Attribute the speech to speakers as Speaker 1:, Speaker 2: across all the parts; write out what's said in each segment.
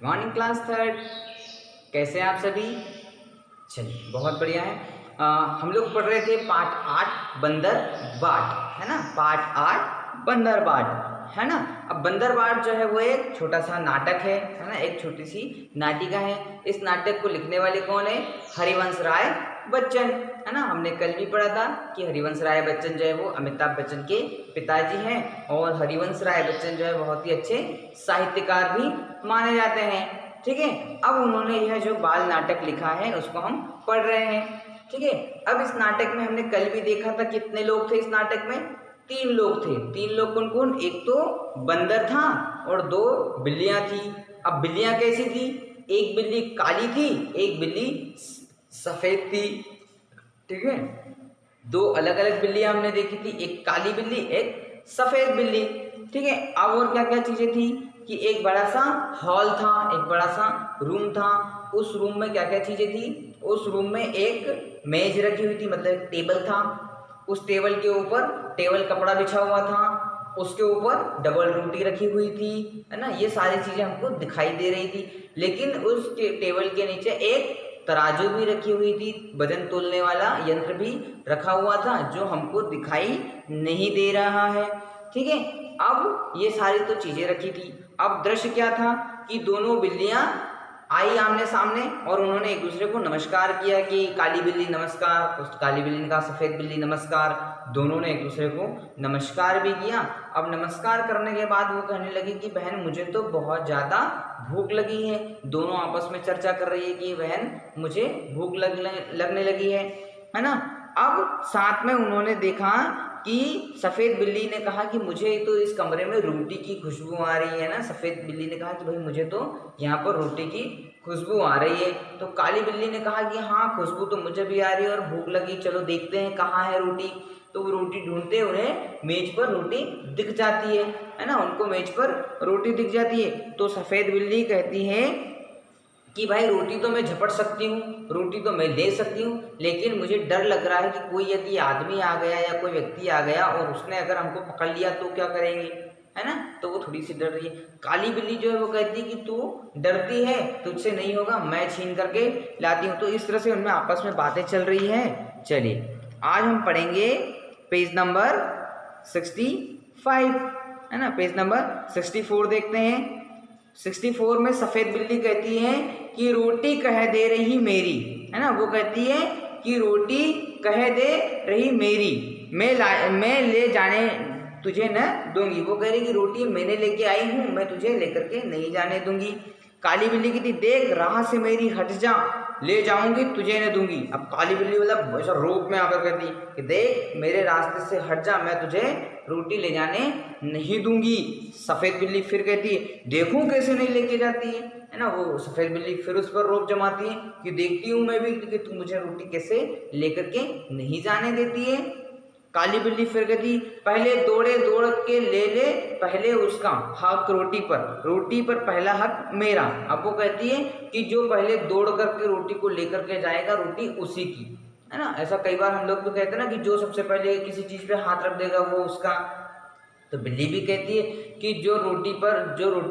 Speaker 1: Morning class third. कैसे हैं आप सभी? चलिए बहुत बढ़िया है। हम लोग पढ़ रहे थे पाठ 8 बंदर बाट, है ना। पाठ 8 बंदर बाट, है ना। अब बंदर बाट जो है वो एक छोटा सा नाटक है ना, एक छोटी सी नाटिका है। इस नाटक को लिखने वाले कौन है? हरिवंश राय बच्चन, है ना। हमने कल भी पढ़ा था कि हरिवंश राय बच्चन जो है वो अमिताभ बच्चन के पिताजी हैं और हरिवंश राय बच्चन जो है बहुत ही अच्छे साहित्यकार भी माने जाते हैं। ठीक है। अब उन्होंने यह जो बाल नाटक लिखा है उसको हम पढ़ रहे हैं। ठीक है। अब इस नाटक में हमने कल भी देखा था कितने लोग थे इस नाटक में? 3 लोग थे। 3 लोग कौन कौन? एक तो बंदर था और 2 बिल्लियां थी। अब बिल्लियां कैसी थी? एक बिल्ली काली थी, एक बिल्ली सफेद थी। ठीक है। 2 अलग अलग बिल्लियां हमने देखी थी, एक काली बिल्ली एक सफेद बिल्ली। ठीक है। अब और क्या क्या चीजें थी कि एक बड़ा सा हॉल था, एक बड़ा सा रूम था। उस रूम में क्या क्या चीजें थी? उस रूम में एक मेज रखी हुई थी, मतलब एक टेबल था। उस टेबल के ऊपर टेबल कपड़ा बिछा हुआ था, उसके ऊपर डबल रोटी रखी हुई थी, है ना। ये सारी चीजें हमको दिखाई दे रही थी। लेकिन उस टेबल के नीचे एक तराजू भी रखी हुई थी, वजन तोलने वाला यंत्र भी रखा हुआ था जो हमको दिखाई नहीं दे रहा है। ठीक है। अब ये सारी तो चीजें रखी थी। अब दृश्य क्या था कि दोनों बिल्लियां आई आमने सामने और उन्होंने एक दूसरे को नमस्कार किया कि काली बिल्ली नमस्कार, उस काली बिल्ली ने कहा सफेद बिल्ली नमस्कार। दोनों ने एक दूसरे को नमस्कार भी किया। अब नमस्कार करने के बाद वो कहने लगी कि बहन मुझे तो बहुत ज्यादा भूख लगी है। दोनों आपस में चर्चा कर रही है कि बहन मुझे भूख लगने लगी है ना। अब साथ में उन्होंने देखा कि सफेद बिल्ली ने कहा कि मुझे तो इस कमरे में रोटी की खुशबू आ रही है ना। सफेद बिल्ली ने कहा कि भाई मुझे तो यहाँ पर रोटी की खुशबू आ रही है। तो काली बिल्ली ने कहा कि हाँ खुशबू तो मुझे भी आ रही है और भूख लगी, चलो देखते हैं कहाँ है रोटी। तो वो रोटी ढूंढते उन्हें मेज पर रोटी दिख जाती है ना। उनको मेज पर रोटी दिख जाती है। तो सफेद बिल्ली कहती है कि भाई रोटी तो मैं झपट सकती हूँ, रोटी तो मैं ले सकती हूँ, लेकिन मुझे डर लग रहा है कि कोई यदि आदमी आ गया या कोई व्यक्ति आ गया और उसने अगर हमको पकड़ लिया तो क्या करेंगे, है ना। तो वो थोड़ी सी डर रही है। काली बिल्ली जो है वो कहती है कि तू डरती है, तुझसे नहीं होगा, मैं छीन करके लाती हूँ। तो इस तरह से उनमें आपस में बातें चल रही है। चलिए आज हम पढ़ेंगे पेज नंबर 65, है ना। पेज नंबर 64 देखते हैं। 64 में सफेद बिल्ली कहती है कि रोटी कह दे रही मेरी, है ना। वो कहती है कि रोटी कह दे रही मेरी, मैं ले जाने तुझे न दूंगी। वो कह रही कि रोटी मैंने लेके आई हूं, मैं तुझे लेकर के नहीं जाने दूंगी। काली बिल्ली कहती देख राह से मेरी हट जा, ले जाऊंगी तुझे न दूंगी। अब काली बिल्ली मतलब ऐसा रोब में आकर कहती कि देख मेरे रास्ते से हट जा, मैं तुझे रोटी ले जाने नहीं दूंगी। सफेद बिल्ली फिर कहती है देखूं कैसे नहीं लेके जाती है ना। वो सफेद बिल्ली फिर उस पर रोब जमाती है कि देखती हूं मैं भी कि तू मुझे रोटी कैसे लेकर के नहीं जाने देती है। काली बिल्ली फिर कहती पहले दौड़े दौड़ के ले पहले उसका हक रोटी पर पहला हक मेरा। अब वो कहती है कि जो पहले दौड़ करके रोटी को लेकर के जाएगा रोटी उसी की, है ना। ऐसा कई बार हम लोग तो कहते हैं ना कि जो सबसे पहले किसी चीज पे हाथ रख देगा वो उसका। तो बिल्ली भी कहती है कि जो रोटी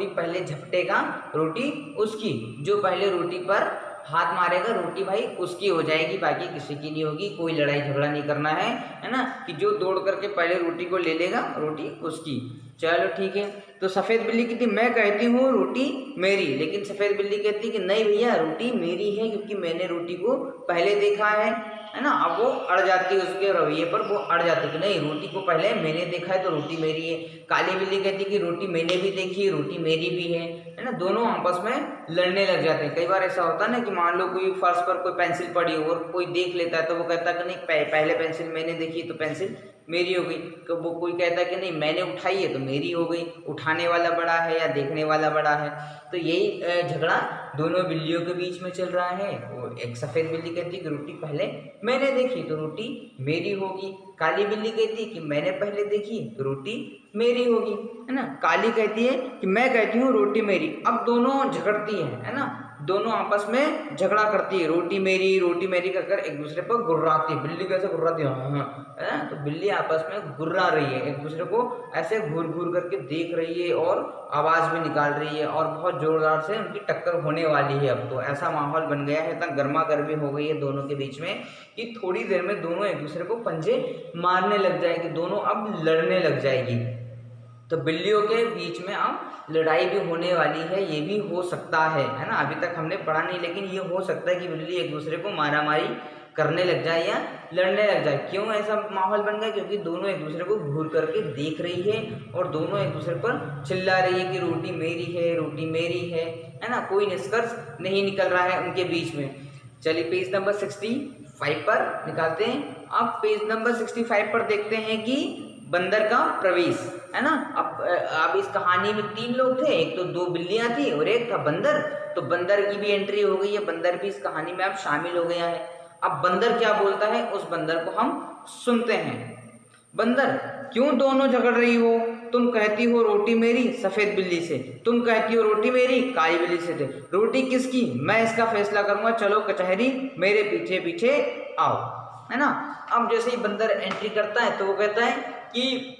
Speaker 1: पहले झपटेगा रोटी उसकी, जो पहले रोटी पर हाथ मारेगा रोटी भाई उसकी हो जाएगी, बाकी किसी की नहीं होगी। कोई लड़ाई झगड़ा नहीं करना है ना। कि जो दौड़ करके पहले रोटी को ले लेगा रोटी उसकी। चलो ठीक है। तो सफेद बिल्ली कहती मैं कहती हूँ रोटी मेरी, लेकिन सफेद बिल्ली कहती कि नहीं भैया रोटी मेरी है क्योंकि मैंने रोटी को पहले देखा है ना। अब वो अड़ जाती है उसके रवैये पर, वो अड़ जाती है कि नहीं रोटी को पहले मैंने देखा है तो रोटी मेरी है। काली बिल्ली कहती कि रोटी मैंने भी देखी है, रोटी मेरी भी है ना। दोनों आपस में लड़ने लग जाते हैं। कई बार ऐसा होता है ना कि मान लो कोई फर्श पर कोई पेंसिल पड़ी हो और कोई देख लेता है तो वो कहता है कि नहीं पहले पेंसिल मैंने देखी तो पेंसिल मेरी हो गई। तो वो कोई कहता है कि नहीं मैंने उठाई है तो मेरी हो गई। उठाने वाला बड़ा है या देखने वाला बड़ा है। तो यही झगड़ा दोनों बिल्लियों के बीच में चल रहा है। वो एक सफेद बिल्ली कहती है कि रोटी पहले मैंने देखी तो रोटी मेरी होगी। काली बिल्ली कहती है कि मैंने पहले देखी तो रोटी मेरी होगी, है ना। काली कहती है कि मैं कहती हूँ रोटी मेरी। अब दोनों झगड़ती है ना। दोनों आपस में झगड़ा करती है, रोटी मेरी कर एक दूसरे पर गुर्राती है। बिल्ली कैसे गुर्राती है, हाँ है ना। तो बिल्ली आपस में गुर्रा रही है, एक दूसरे को ऐसे घूर घूर करके देख रही है और आवाज़ भी निकाल रही है और बहुत जोरदार से उनकी टक्कर होने वाली है। अब तो ऐसा माहौल बन गया है, इतना गर्मा गर्मी हो गई है दोनों के बीच में कि थोड़ी देर में दोनों एक दूसरे को पंजे मारने लग जाएगी, दोनों अब लड़ने लग जाएगी। तो बिल्लियों के बीच में अब लड़ाई भी होने वाली है, ये भी हो सकता है ना। अभी तक हमने पढ़ा नहीं, लेकिन ये हो सकता है कि बिल्ली एक दूसरे को मारामारी करने लग जाए या लड़ने लग जाए। क्यों ऐसा माहौल बन गया, क्योंकि दोनों एक दूसरे को घूर करके देख रही है और दोनों एक दूसरे पर चिल्ला रही है कि रोटी मेरी है, रोटी मेरी है ना। कोई निष्कर्ष नहीं निकल रहा है उनके बीच में। चलिए पेज नंबर 65 पर निकालते हैं। अब पेज नंबर 65 पर देखते हैं कि बंदर का प्रवेश, है ना। अब इस कहानी में 3 लोग थे, एक तो 2 बिल्लियां थी और एक था बंदर। तो बंदर की भी एंट्री हो गई है, बंदर भी इस कहानी में अब शामिल हो गया है। अब बंदर क्या बोलता है, उस बंदर को हम सुनते हैं। बंदर, क्यों दोनों झगड़ रही हो? तुम कहती हो रोटी मेरी सफेद बिल्ली से, तुम कहती हो रोटी मेरी काली बिल्ली से। थे रोटी किसकी, मैं इसका फैसला करूंगा, चलो कचहरी, मेरे पीछे पीछे आओ, है ना। अब जैसे ही बंदर एंट्री करता है तो वो कहता है कि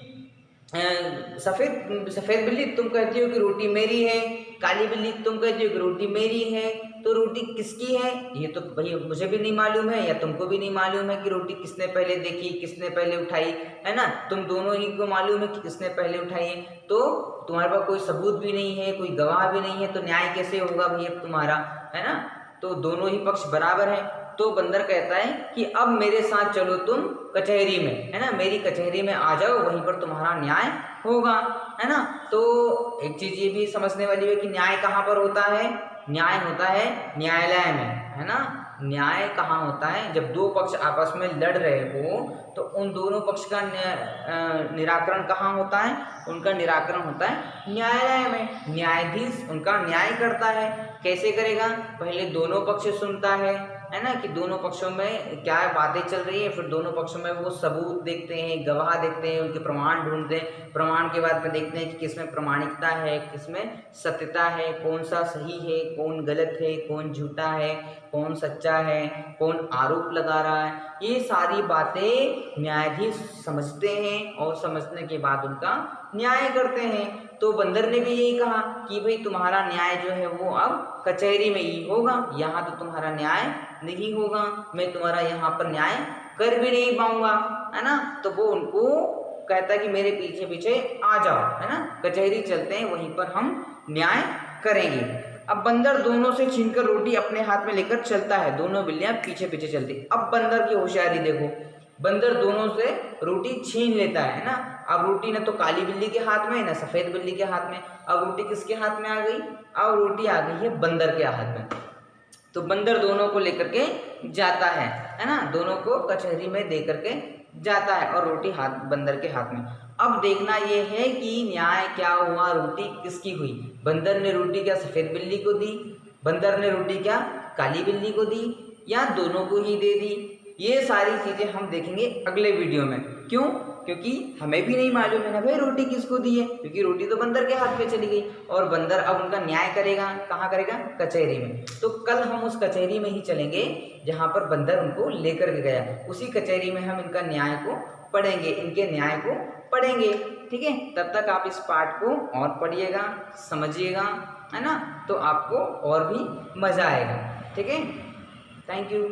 Speaker 1: सफेद बिल्ली तुम कहती हो कि रोटी मेरी है, काली बिल्ली तुम कहती हो कि रोटी मेरी है, तो रोटी किसकी है? ये तो भाई मुझे भी नहीं मालूम है या तुमको भी नहीं मालूम है कि रोटी किसने पहले देखी, किसने पहले उठाई, है ना। तुम दोनों ही को मालूम है कि किसने पहले उठाई है। तो तुम्हारे पास कोई सबूत भी नहीं है, कोई गवाह भी नहीं है, तो न्याय कैसे होगा भैया तुम्हारा, है ना। तो दोनों ही पक्ष बराबर है। तो बंदर कहता है कि अब मेरे साथ चलो तुम कचहरी में, है ना, मेरी कचहरी में आ जाओ, वहीं पर तुम्हारा न्याय होगा, है ना। तो एक चीज ये भी समझने वाली है कि न्याय कहाँ पर होता है, न्याय होता है न्यायालय में, है ना। न्याय कहाँ होता है, जब 2 पक्ष आपस में लड़ रहे हो तो उन दोनों पक्ष का निराकरण कहाँ होता है, उनका निराकरण होता है न्यायालय में। न्यायाधीश उनका न्याय करता है। कैसे करेगा, पहले दोनों पक्ष सुनता है ना, कि दोनों पक्षों में क्या बातें चल रही है, फिर दोनों पक्षों में वो सबूत देखते हैं, गवाह देखते हैं, उनके प्रमाण ढूंढते हैं। प्रमाण के बाद में देखते हैं कि किसमें प्रामाणिकता है, किसमें सत्यता है, कौन सा सही है, कौन गलत है, कौन झूठा है, कौन सच्चा है, कौन आरोप लगा रहा है। ये सारी बातें न्यायाधीश समझते हैं और समझने के बाद उनका न्याय करते हैं। तो बंदर ने भी यही कहा कि भाई तुम्हारा न्याय जो है वो अब कचहरी में ही होगा, यहाँ तो तुम्हारा न्याय नहीं होगा, मैं तुम्हारा यहाँ पर न्याय कर भी नहीं पाऊंगा, है ना। तो वो उनको कहता है कि मेरे पीछे पीछे आ जाओ, है ना, कचहरी चलते हैं, वहीं पर हम न्याय करेंगे। अब बंदर दोनों से छीनकर रोटी अपने हाथ में लेकर चलता है, दोनों बिल्लियां पीछे पीछे चलती। अब बंदर की होशियारी देखो, बंदर दोनों से रोटी छीन लेता है ना। अब रोटी न तो काली बिल्ली के हाथ में न सफेद बिल्ली के हाथ में, अब रोटी किसके हाथ में आ गई, अब रोटी आ गई है बंदर के हाथ में। तो बंदर दोनों को लेकर के जाता है ना, दोनों को कचहरी में दे करके जाता है और रोटी हाथ बंदर के हाथ में। अब देखना ये है कि न्याय क्या हुआ, रोटी किसकी हुई। बंदर ने रोटी क्या सफेद बिल्ली को दी, बंदर ने रोटी क्या काली बिल्ली को दी, या दोनों को ही दे दी। ये सारी चीजें हम देखेंगे अगले वीडियो में। क्यों, क्योंकि हमें भी नहीं मालूम है ना भाई रोटी किसको दी है, क्योंकि रोटी तो बंदर के हाथ में चली गई और बंदर अब उनका न्याय करेगा, कहाँ करेगा, कचहरी में। तो कल हम उस कचहरी में ही चलेंगे जहाँ पर बंदर उनको लेकर के गया, उसी कचहरी में हम इनका न्याय को पढ़ेंगे, इनके न्याय को पढ़ेंगे। ठीक है, तब तक आप इस पाठ को और पढ़िएगा, समझिएगा, है ना, तो आपको और भी मजा आएगा। ठीक है, थैंक यू।